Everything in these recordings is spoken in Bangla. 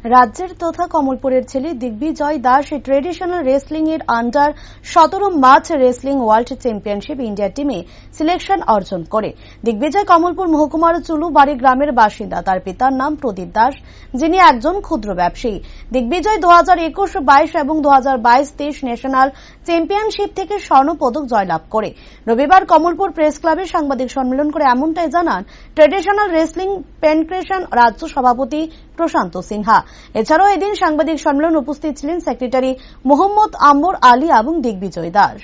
রাজ্যের তথা কমলপুরের ছেলে দিগ্বিজয় দাস ট্রেডিশনাল রেসলিং এর under 17 March wrestling world championship India টিমে সিলেকশন অর্জন করে। দিগ্বিজয় কমলপুর মহকুমার চুলুবাড়ি গ্রামের বাসিন্দা। তার পিতার নাম প্রদীপ দাস, যিনি একজন ক্ষুদ্র ব্যবসায়ী। দিগ্বিজয় 2021-22 এবং 2022-23 ন্যাশনাল চ্যাম্পিয়নশিপ থেকে স্বর্ণপদক জয়লাভ করে। রবিবার কমলপুর প্রেস ক্লাবে সাংবাদিক সম্মেলন করে এমনটাই জানান ট্রেডিশনাল রেসলিং ফেডারেশন রাজ্য সভাপতি প্রশান্ত সিনহা। এছাড়াও এদিন সাংবাদিক সম্মেলন উপস্থিত ছিলেন সেক্রেটারি মোহাম্মদ আম্বর আলী এবং দিগ্বিজয় দাস।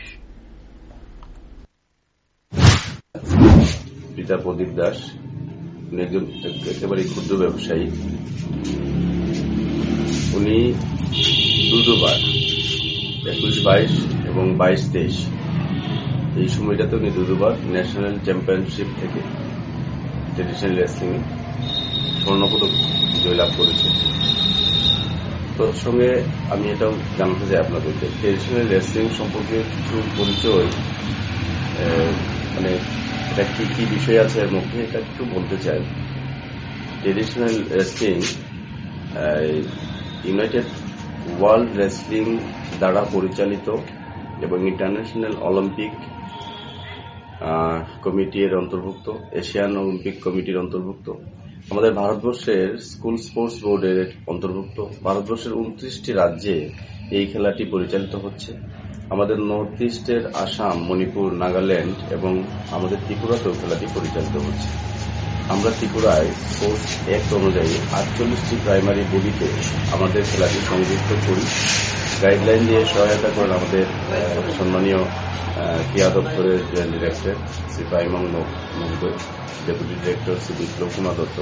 পিতা প্রদীপ দাস একজন একেবারে ক্ষুদ্র ব্যবসায়ী। উনি দুবার 21-22 এবং 22-23 এই সময়টাতে উনি দুবার ন্যাশনাল চ্যাম্পিয়নশিপ থেকে ট্রেডিশনাল রেসলিং এ স্বর্ণপদক জয়লাভ করেছে। প্রসঙ্গে আমি এটাও জানাতে চাই আপনাদের, ট্রেডিশনাল রেসলিং সম্পর্কে কিছু পরিচয়, মানে এটা কি কি বিষয় আছে এর মধ্যে, এটা একটু বলতে চাই। Traditional wrestling United world wrestling দ্বারা পরিচালিত এবং ইন্টারন্যাশনাল অলিম্পিক কমিটির অন্তর্ভুক্ত, এশিয়ান অলিম্পিক কমিটির অন্তর্ভুক্ত, আমাদের ভারতবর্ষের স্কুল স্পোর্টস বোর্ডের অন্তর্ভুক্ত। ভারতবর্ষের 29টি রাজ্যে এই খেলাটি পরিচালিত হচ্ছে। আমাদের নর্থ ইস্টের আসাম, মণিপুর, নাগাল্যান্ড এবং আমাদের ত্রিপুরাতেও খেলাটি পরিচালিত হচ্ছে। আমরা ত্রিপুরায় স্পোর্টস অ্যাক্ট অনুযায়ী 48টি প্রাইমারি বডিতে আমাদের খেলাটি সংযুক্ত করি। গাইডলাইন দিয়ে সহায়তা করেন আমাদের সম্মানীয় ক্রীড়া দপ্তরের জয়েন্ট ডিরেক্টর শ্রী পাইমং মহোদয়, deputy director Shri Biplab Kumar Dutta.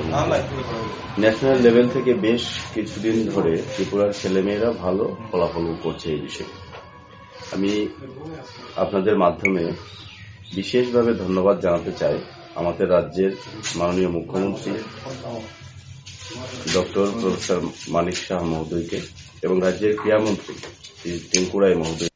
National level থেকে বেশ কিছুদিন ধরে ত্রিপুরার ছেলেমেয়েরা ভালো ফলাফল করছে। এই বিষয়ে আমি আপনাদের মাধ্যমে বিশেষভাবে ধন্যবাদ জানাতে চাই আমাদের রাজ্যের মাননীয় মুখ্যমন্ত্রী ডক্টর প্রফেসর মানিক শাহ মহোদয়কে এবং রাজ্যের ক্রীড়ামন্ত্রী শ্রী টিঙ্কু রায় মহোদয়।